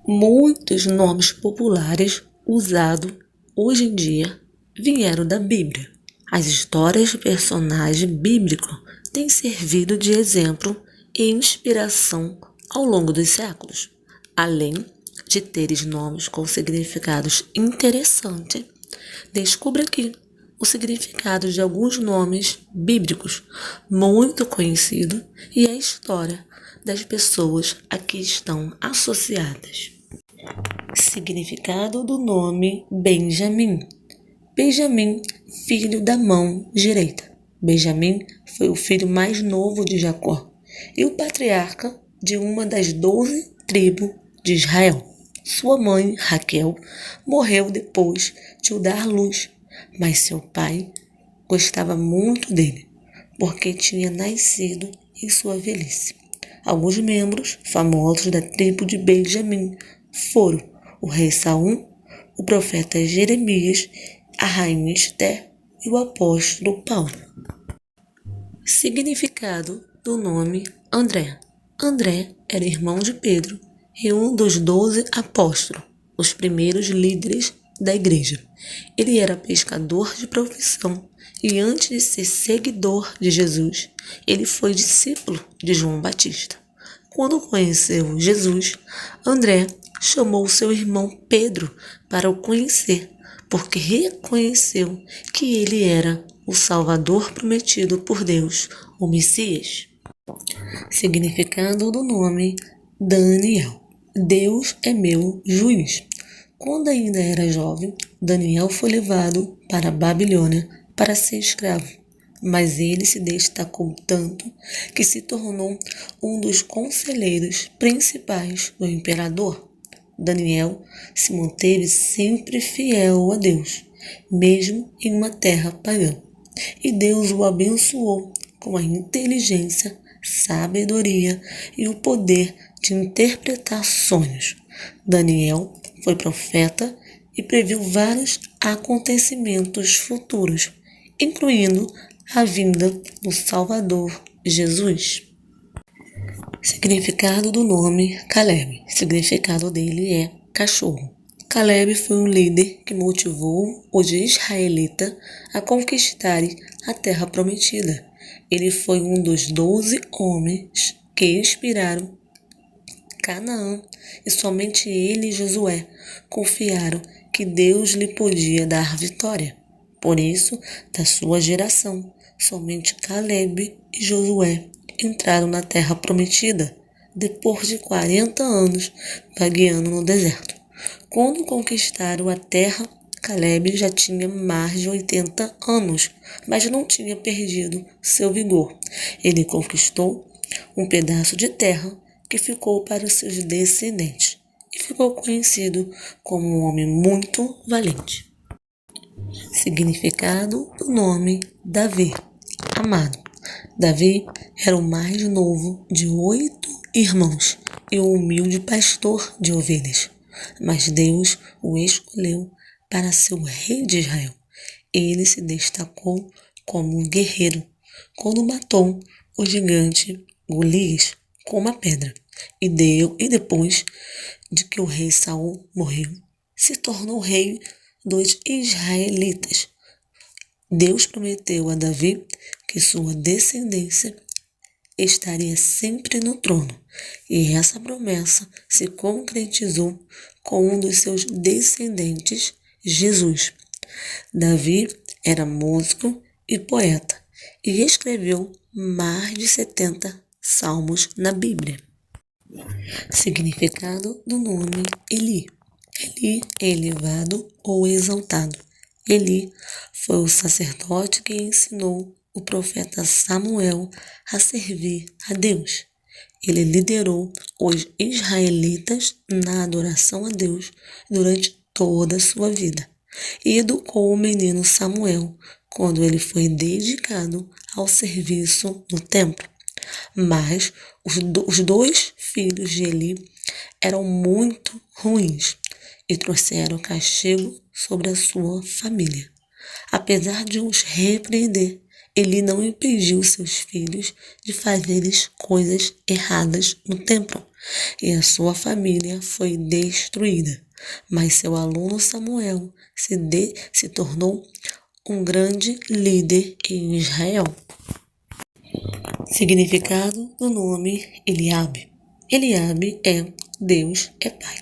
Muitos nomes populares usados hoje em dia vieram da Bíblia. As histórias de personagens bíblicos têm servido de exemplo e inspiração ao longo dos séculos, além de terem nomes com significados interessantes. Descubra aqui o significado de alguns nomes bíblicos muito conhecidos e a história das pessoas a que estão associadas. Significado do nome Benjamim. Benjamim, filho da mão direita. Benjamim foi o filho mais novo de Jacó e o patriarca de uma das 12 tribos de Israel. Sua mãe, Raquel, morreu depois de o dar luz, mas seu pai gostava muito dele, porque tinha nascido em sua velhice. Alguns membros famosos da tribo de Benjamim foram o rei Saul, o profeta Jeremias, a rainha Esther e o apóstolo Paulo. Significado do nome André. André era irmão de Pedro e um dos 12 apóstolos, os primeiros líderes da igreja. Ele era pescador de profissão e antes de ser seguidor de Jesus, ele foi discípulo de João Batista. Quando conheceu Jesus, André chamou seu irmão Pedro para o conhecer, porque reconheceu que ele era o Salvador prometido por Deus, o Messias. Significado do nome Daniel. Deus é meu juiz. Quando ainda era jovem, Daniel foi levado para a Babilônia para ser escravo, mas ele se destacou tanto que se tornou um dos conselheiros principais do imperador. Daniel se manteve sempre fiel a Deus, mesmo em uma terra pagã, e Deus o abençoou com a inteligência, sabedoria e o poder de interpretar sonhos. Daniel foi profeta e previu vários acontecimentos futuros, incluindo a vinda do Salvador Jesus. Significado do nome Caleb. Significado dele é cachorro. Caleb foi um líder que motivou os israelitas a conquistarem a terra prometida. Ele foi um dos 12 homens que inspiraram Canaã e somente ele e Josué confiaram que Deus lhe podia dar vitória. Por isso, da sua geração, somente Caleb e Josué entraram na terra prometida, depois de 40 anos vagueando no deserto. Quando conquistaram a terra, Caleb já tinha mais de 80 anos, mas não tinha perdido seu vigor. Ele conquistou um pedaço de terra que ficou para os seus descendentes e ficou conhecido como um homem muito valente. Significado do nome Davi. Amado. Davi era o mais novo de 8 irmãos e um humilde pastor de ovelhas, mas Deus o escolheu para ser o rei de Israel. Ele se destacou como um guerreiro quando matou o gigante Golias com uma pedra e depois de que o rei Saul morreu, se tornou rei dos israelitas. Deus prometeu a Davi que sua descendência estaria sempre no trono, e essa promessa se concretizou com um dos seus descendentes, Jesus. Davi era músico e poeta e escreveu mais de 70 salmos na Bíblia. Significado do nome Eli. Eli é elevado ou exaltado. Eli foi o sacerdote que ensinou o profeta Samuel a servir a Deus. Ele liderou os israelitas na adoração a Deus durante toda a sua vida e educou o menino Samuel quando ele foi dedicado ao serviço no templo. Mas os 2 filhos de Eli eram muito ruins e trouxeram castigo sobre a sua família. Apesar de os repreender, Eli não impediu seus filhos de fazerem coisas erradas no templo. e a sua família foi destruída. Mas seu aluno Samuel se tornou um grande líder em Israel. Significado do nome Eliabe. Eliabe é Deus é Pai.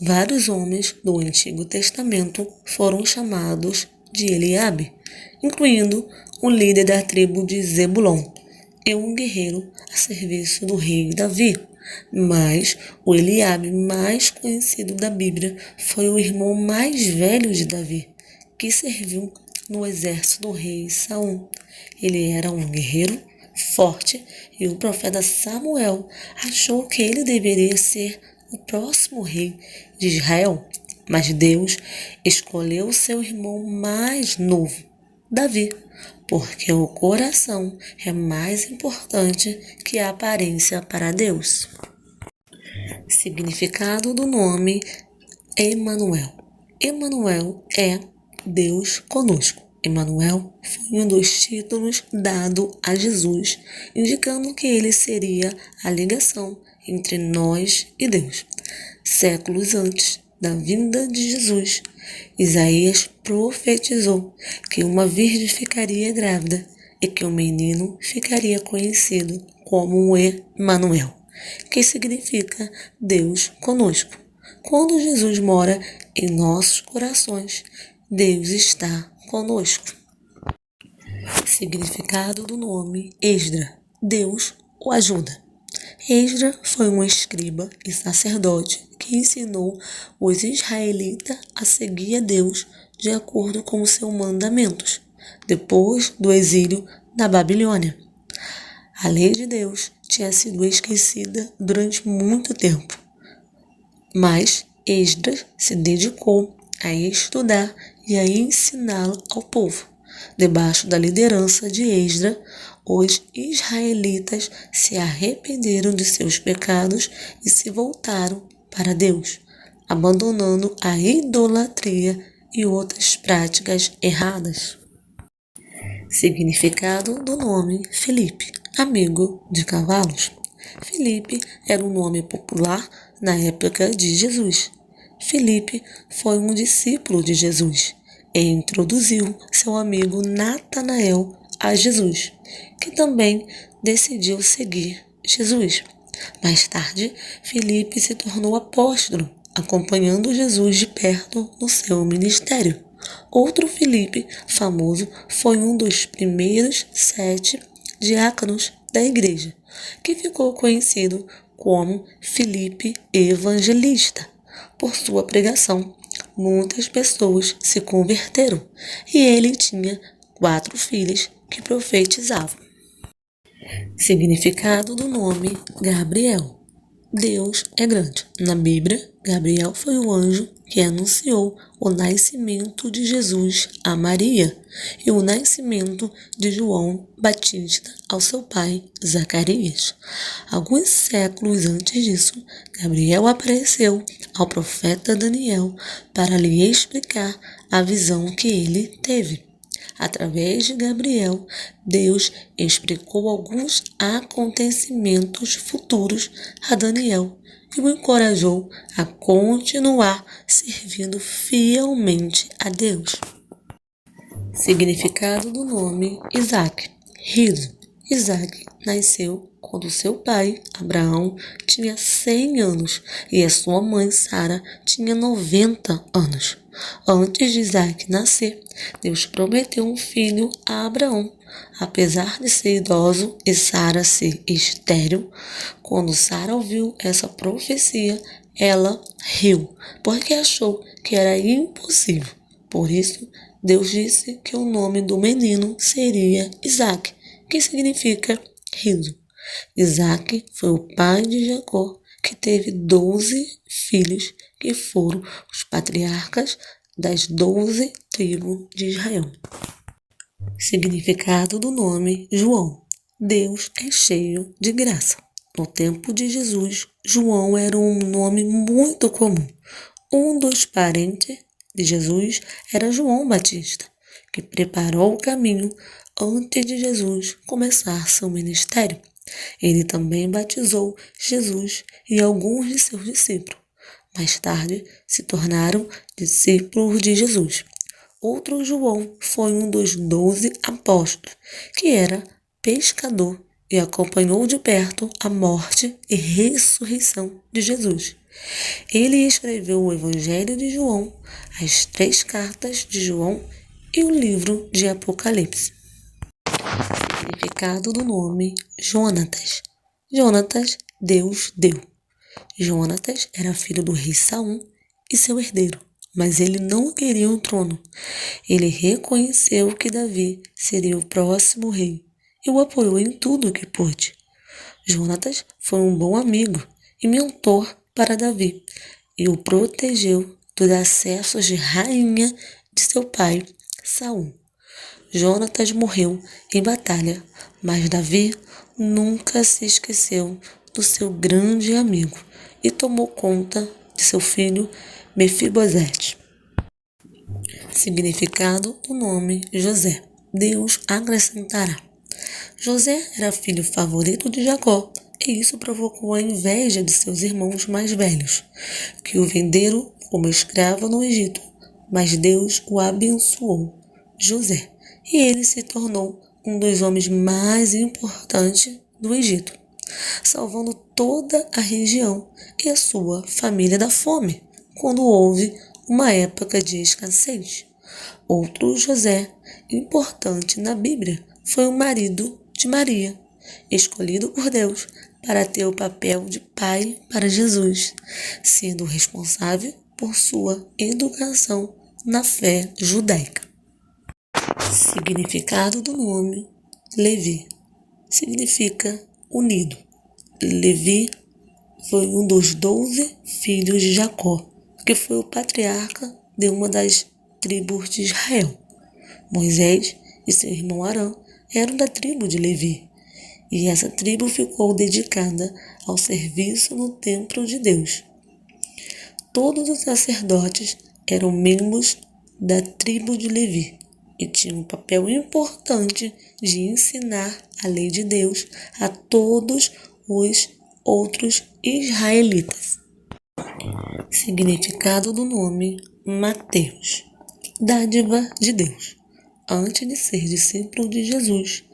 Vários homens do Antigo Testamento foram chamados de Eliabe, incluindo o líder da tribo de Zebulon e um guerreiro a serviço do rei Davi. Mas o Eliabe mais conhecido da Bíblia foi o irmão mais velho de Davi, que serviu no exército do rei Saul. Ele era um guerreiro forte e o profeta Samuel achou que ele deveria ser o próximo rei de Israel. Mas Deus escolheu seu irmão mais novo, Davi, porque o coração é mais importante que a aparência para Deus. Significado do nome Emanuel. Emanuel é Deus conosco. Emanuel foi um dos títulos dado a Jesus, indicando que ele seria a ligação entre nós e Deus. Séculos antes da vinda de Jesus, Isaías profetizou que uma virgem ficaria grávida e que o menino ficaria conhecido como Emanuel, que significa Deus conosco. Quando Jesus mora em nossos corações, Deus está conosco. Significado do nome Esdra. Deus o ajuda. Esdra foi um escriba e sacerdote que ensinou os israelitas a seguir a Deus de acordo com os seus mandamentos, depois do exílio da Babilônia. A lei de Deus tinha sido esquecida durante muito tempo, mas Esdras se dedicou a estudar e a ensiná-la ao povo. Debaixo da liderança de Esdras, os israelitas se arrependeram de seus pecados e se voltaram para Deus, abandonando a idolatria e outras práticas erradas. Significado do nome Filipe, amigo de cavalos. Filipe era um nome popular na época de Jesus. Filipe foi um discípulo de Jesus e introduziu seu amigo Natanael a Jesus, que também decidiu seguir Jesus. Mais tarde, Filipe se tornou apóstolo, acompanhando Jesus de perto no seu ministério. Outro Filipe famoso foi um dos primeiros 7 diáconos da igreja, que ficou conhecido como Filipe Evangelista. Por sua pregação, muitas pessoas se converteram e ele tinha 4 filhos que profetizavam. Significado do nome Gabriel. Deus é grande. Na Bíblia, Gabriel foi o anjo que anunciou o nascimento de Jesus a Maria e o nascimento de João Batista ao seu pai Zacarias. Alguns séculos antes disso, Gabriel apareceu ao profeta Daniel para lhe explicar a visão que ele teve. Através de Gabriel, Deus explicou alguns acontecimentos futuros a Daniel e o encorajou a continuar servindo fielmente a Deus. Significado do nome Isaac. Riso. Isaac nasceu quando seu pai, Abraão, tinha 100 anos e a sua mãe, Sara, tinha 90 anos. Antes de Isaac nascer, Deus prometeu um filho a Abraão. Apesar de ser idoso e Sara ser estéril, quando Sara ouviu essa profecia, ela riu, porque achou que era impossível. Por isso, Deus disse que o nome do menino seria Isaac, que significa riso. Isaac foi o pai de Jacó, que teve 12 filhos, que foram os patriarcas das 12 tribos de Israel. Significado do nome João. Deus é cheio de graça. No tempo de Jesus, João era um nome muito comum. Um dos parentes de Jesus era João Batista, que preparou o caminho antes de Jesus começar seu ministério. Ele também batizou Jesus e alguns de seus discípulos. Mais tarde, se tornaram discípulos de Jesus. Outro João foi um dos 12 apóstolos, que era pescador e acompanhou de perto a morte e ressurreição de Jesus. Ele escreveu o Evangelho de João, as 3 cartas de João e o livro de Apocalipse. Significado do nome Jonatas. Jonatas, Deus deu. Jonatas era filho do rei Saul e seu herdeiro, mas ele não queria o trono. Ele reconheceu que Davi seria o próximo rei e o apoiou em tudo o que pôde. Jonatas foi um bom amigo e mentor para Davi e o protegeu dos acessos de rainha de seu pai, Saul. Jonatas morreu em batalha, mas Davi nunca se esqueceu do seu grande amigo e tomou conta de seu filho Mefibosete. Significado do nome José. Deus acrescentará. José era filho favorito de Jacó, e isso provocou a inveja de seus irmãos mais velhos, que o venderam como escravo no Egito, mas Deus o abençoou, José, e ele se tornou um dos homens mais importantes do Egito, salvando toda a região e a sua família da fome, quando houve uma época de escassez. Outro José importante na Bíblia foi o marido de Maria, escolhido por Deus para ter o papel de pai para Jesus, sendo responsável por sua educação na fé judaica. Significado do nome Levi. Significa unido. Levi foi um dos 12 filhos de Jacó, que foi o patriarca de uma das tribos de Israel. Moisés e seu irmão Arão eram da tribo de Levi, e essa tribo ficou dedicada ao serviço no templo de Deus. Todos os sacerdotes eram membros da tribo de Levi e tinham um papel importante de ensinar a lei de Deus a todos os outros israelitas. Significado do nome Mateus. Dádiva de Deus. Antes de ser discípulo de Jesus,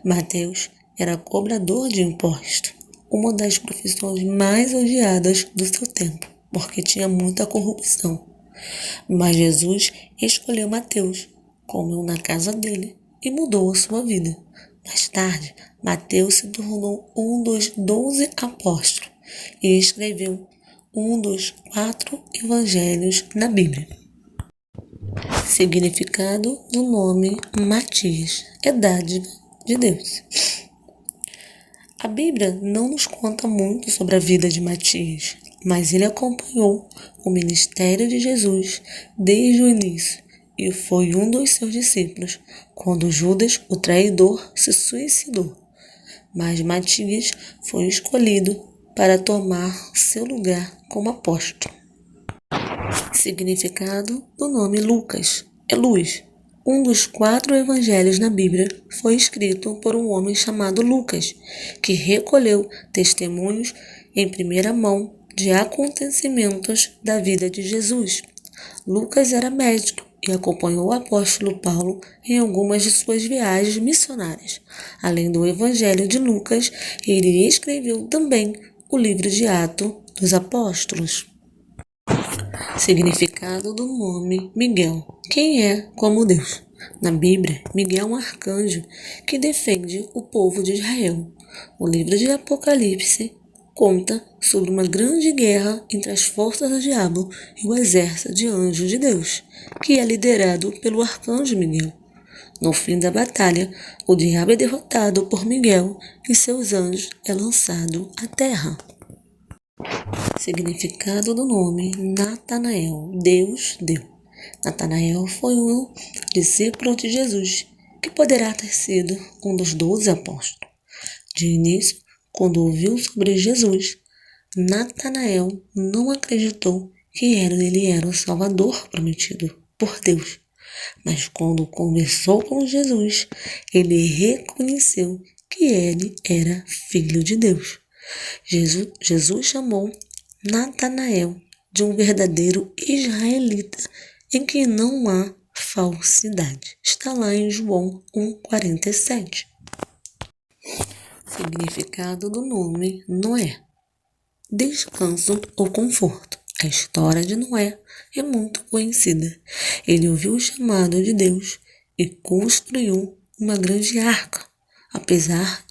Mateus era cobrador de impostos, uma das profissões mais odiadas do seu tempo, porque tinha muita corrupção. Mas Jesus escolheu Mateus, comeu na casa dele e mudou a sua vida. Mais tarde, Mateus se tornou um dos 12 apóstolos e escreveu um dos 4 evangelhos na Bíblia. Significado do nome Matias é dádiva de Deus. A Bíblia não nos conta muito sobre a vida de Matias, mas ele acompanhou o ministério de Jesus desde o início e foi um dos seus discípulos quando Judas, o traidor, se suicidou. Mas Matias foi escolhido para tomar seu lugar como apóstolo. Significado do nome Lucas é luz. Um dos 4 evangelhos na Bíblia foi escrito por um homem chamado Lucas, que recolheu testemunhos em primeira mão de acontecimentos da vida de Jesus. Lucas era médico e acompanhou o apóstolo Paulo em algumas de suas viagens missionárias. Além do evangelho de Lucas, ele escreveu também o livro de Atos dos Apóstolos. Significado do nome Miguel. Quem é como Deus? Na Bíblia, Miguel é um arcanjo que defende o povo de Israel. O livro de Apocalipse conta sobre uma grande guerra entre as forças do diabo e o exército de anjos de Deus, que é liderado pelo arcanjo Miguel. No fim da batalha, o diabo é derrotado por Miguel e seus anjos é lançado à terra. Significado do nome Natanael. Deus deu. Natanael foi um discípulo de Jesus, que poderá ter sido um dos 12 apóstolos. De início, quando ouviu sobre Jesus, Natanael não acreditou que ele era o Salvador prometido por Deus. Mas quando conversou com Jesus, ele reconheceu que ele era filho de Deus. Jesus chamou Natanael de um verdadeiro israelita, em que não há falsidade. Está lá em João 1,47. Significado do nome Noé: descanso ou conforto. A história de Noé é muito conhecida. Ele ouviu o chamado de Deus e construiu uma grande arca, apesar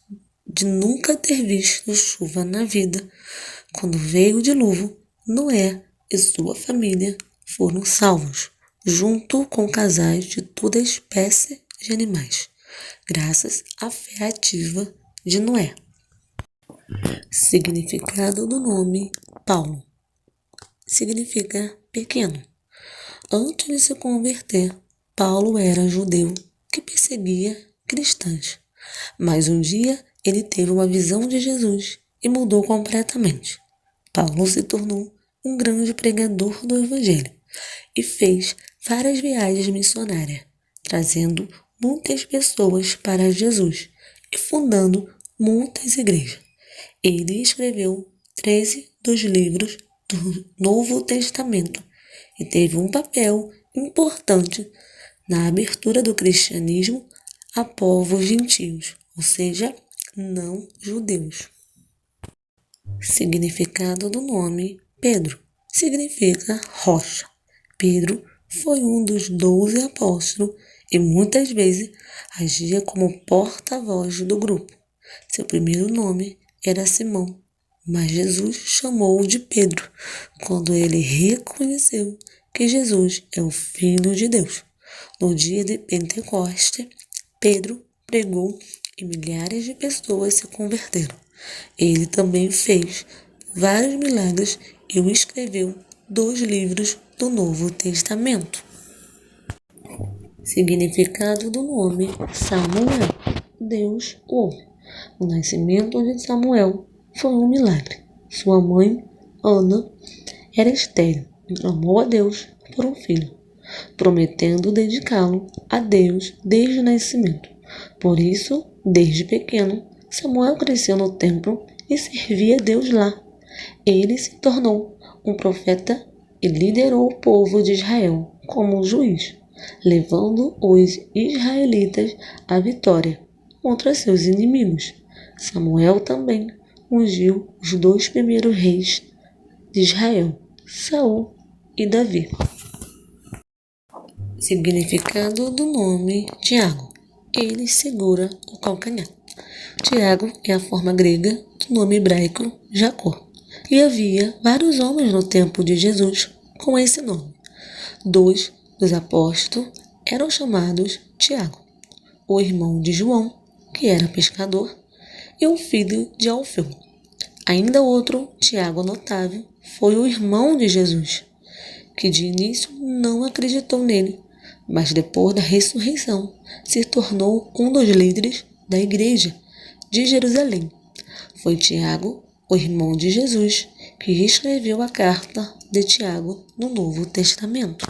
de nunca ter visto chuva na vida. Quando veio o dilúvio, Noé e sua família foram salvos, junto com casais de toda espécie de animais, graças à fé ativa de Noé. Significado do nome Paulo: significa pequeno. Antes de se converter, Paulo era judeu que perseguia cristãs. Mas um dia ele teve uma visão de Jesus e mudou completamente. Paulo se tornou um grande pregador do Evangelho e fez várias viagens missionárias, trazendo muitas pessoas para Jesus e fundando muitas igrejas. Ele escreveu 13 dos livros do Novo Testamento e teve um papel importante na abertura do cristianismo a povos gentios, ou seja, não judeus. Significado do nome Pedro: significa rocha. Pedro foi um dos 12 apóstolos e muitas vezes agia como porta-voz do grupo. Seu primeiro nome era Simão, mas Jesus chamou-o de Pedro quando ele reconheceu que Jesus é o Filho de Deus. No dia de Pentecostes, Pedro pregou e milhares de pessoas se converteram. Ele também fez vários milagres e escreveu 2 livros do Novo Testamento. Significado do nome Samuel: Deus ouve. O nascimento de Samuel foi um milagre. Sua mãe, Ana, era estéril e clamou a Deus por um filho, prometendo dedicá-lo a Deus desde o nascimento. Por isso, desde pequeno, Samuel cresceu no templo e servia a Deus lá. Ele se tornou um profeta e liderou o povo de Israel como juiz, levando os israelitas à vitória contra seus inimigos. Samuel também ungiu os 2 primeiros reis de Israel, Saul e Davi. Significado do nome Tiago: ele segura o calcanhar. Tiago é a forma grega do nome hebraico Jacó. E havia vários homens no tempo de Jesus com esse nome. 2 dos apóstolos eram chamados Tiago, o irmão de João, que era pescador, e o filho de Alfeu. Ainda outro, Tiago notável, foi o irmão de Jesus, que de início não acreditou nele, mas depois da ressurreição se tornou um dos líderes da igreja de Jerusalém. Foi Tiago, o irmão de Jesus, que escreveu a carta de Tiago no Novo Testamento.